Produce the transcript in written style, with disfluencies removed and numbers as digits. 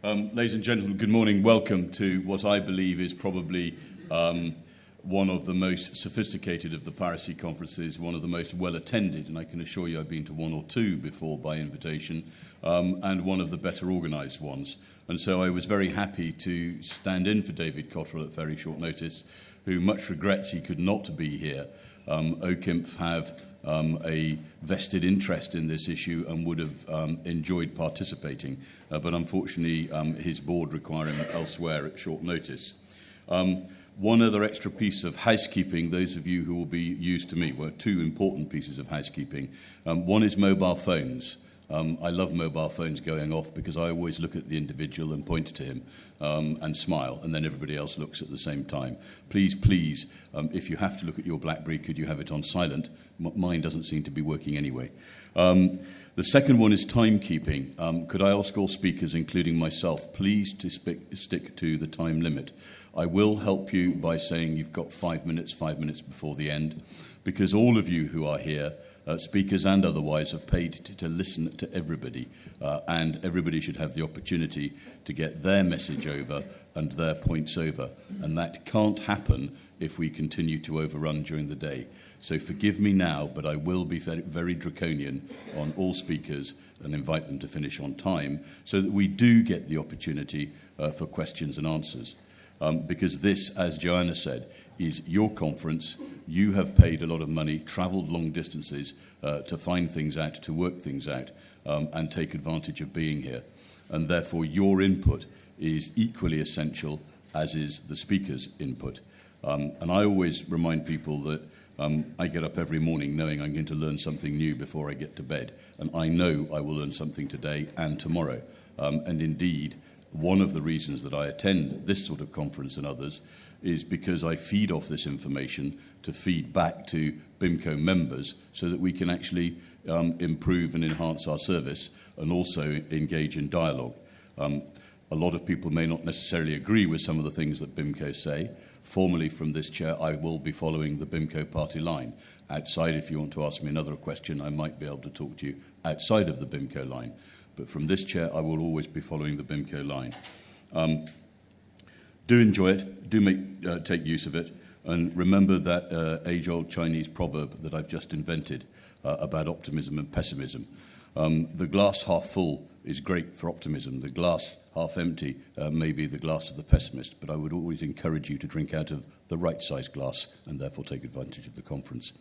Ladies and gentlemen, good morning. Welcome to what I believe is probably one of the most sophisticated of the piracy conferences, one of the most well-attended, and I can assure you I've been to one or two before by invitation, and one of the better organised ones. And so I was very happy to stand in for David Cotterill at very short notice, who much regrets he could not be here. OCIMF have a vested interest in this issue and would have enjoyed participating, but unfortunately his board require him elsewhere at short notice. One other extra piece of housekeeping, those of you who will be used to me, well, two important pieces of housekeeping. One is mobile phones. I love mobile phones going off because I always look at the individual and point to him and smile, and then everybody else looks at the same time. Please, if you have to look at your BlackBerry, could you have it on silent? Mine doesn't seem to be working anyway. The second one is timekeeping. Could I ask all speakers, including myself, please to stick to the time limit? I will help you by saying you've got 5 minutes before the end, because all of you who are here, speakers and otherwise, have paid to listen to everybody, and everybody should have the opportunity to get their message over and their points over, and that can't happen if we continue to overrun during the day. So forgive me now, but I will be very, very draconian on all speakers and invite them to finish on time so that we do get the opportunity for questions and answers. Because this, as Joanna said, is your conference. You have paid a lot of money, travelled long distances to find things out, to work things out, and take advantage of being here. And therefore, your input is equally essential, as is the speaker's input. And I always remind people that I get up every morning knowing I'm going to learn something new before I get to bed. And I know I will learn something today and tomorrow. And indeed, one of the reasons that I attend this sort of conference and others is because I feed off this information to feed back to BIMCO members so that we can actually improve and enhance our service and also engage in dialogue. A lot of people may not necessarily agree with some of the things that BIMCO say. Formally from this chair, I will be following the BIMCO party line. Outside, if you want to ask me another question, I might be able to talk to you outside of the BIMCO line. But from this chair, I will always be following the BIMCO line. Do enjoy it. Do take use of it. And remember that age-old Chinese proverb that I've just invented about optimism and pessimism. The glass half full is great for optimism. The glass half empty may be the glass of the pessimist. But I would always encourage you to drink out of the right-sized glass and therefore take advantage of the conference.